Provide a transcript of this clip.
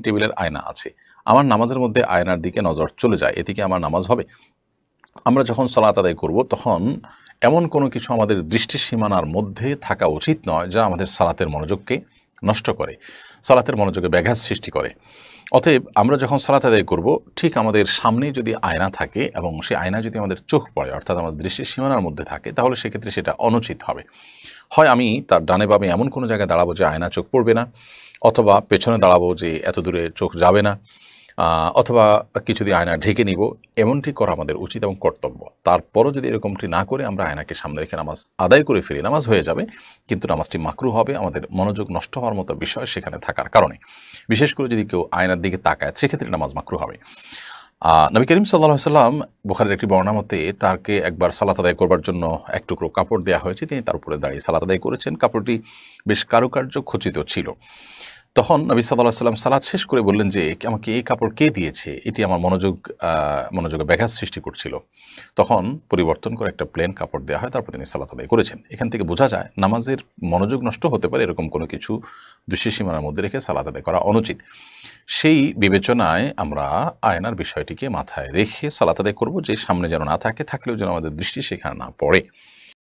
টেবিলের আয়না আছে, আমার নামাজের মধ্যে আয়নার দিকে নজর চলে যায়, এতে কি আমার নামাজ হবে? আমরা যখন সালাত আদায় করব তখন এমন কোনো কিছু আমাদের দৃষ্টি সীমানার মধ্যে থাকা উচিত নয় যা আমাদের সালাতের মনোযোগকে নষ্ট করে, সালাতের মনোযোগে ব্যাঘাত সৃষ্টি করে। অতএব আমরা যখন সালাত আদায় করব, ঠিক আমাদের সামনে যদি আয়না থাকে এবং সেই আয়না যদি আমাদের চোখ পড়ে, অর্থাৎ আমাদের দৃষ্টির সীমানার মধ্যে থাকে, তাহলে সেক্ষেত্রে সেটা অনুচিত হবে। হয় আমি তার ডানে বামে এমন কোনো জায়গায় দাঁড়াবো যে আয়না চোখ পড়বে না, অথবা পেছনে দাঁড়াবো যে এত দূরে চোখ যাবে না, অথবা কিছু দিয়ে আয়না ঢেকে নিব। এমনটি করা আমাদের উচিত এবং কর্তব্য। তারপরও যদি এরকমটি না করে আমরা আয়নাকে সামনে রেখে নামাজ আদায় করে ফেলি, নামাজ হয়ে যাবে, কিন্তু নামাজটি মাকরুহ হবে, আমাদের মনোযোগ নষ্ট হওয়ার মতো বিষয় সেখানে থাকার কারণে। বিশেষ করে যদি কেউ আয়নার দিকে তাকায়, সেক্ষেত্রে নামাজ মাকরুহ হবে। নবী করিম সাল্লাল্লাহু আলাইহি ওয়াসাল্লাম, বুখারীর একটি বর্ণনা মতে, তাকে একবার সালাত আদায় করবার জন্য এক টুকরো কাপড় দেওয়া হয়েছে, তিনি তার উপরে দাঁড়িয়ে সালাত আদায় করেছেন। কাপড়টি বেশ কারুকার্য খচিত ছিল। তখন নবী সাল্লাল্লাহু আলাইহি ওয়াসাল্লাম সালাত শেষ করে বললেন যে, আমাকে এই কাপড় কে দিয়েছে? এটি আমার মনোযোগে ব্যাঘাত সৃষ্টি করছিল। তখন পরিবর্তন করে একটা প্লেন কাপড় দেওয়া হয়, তারপর তিনি সালাত আদায় করেছেন। এখান থেকে বোঝা যায় নামাজের মনোযোগ নষ্ট হতে পারে, এরকম কোনো কিছু দৃষ্টিসীমানার মধ্যে রেখে সালাত আদায় করা অনুচিত। সেই বিবেচনায় আমরা আয়নার বিষয়টিকে মাথায় রেখে সালাত আদায় করব, যে সামনে যেন না থাকে, থাকলেও যেন আমাদের দৃষ্টি সেখানে না পড়ে।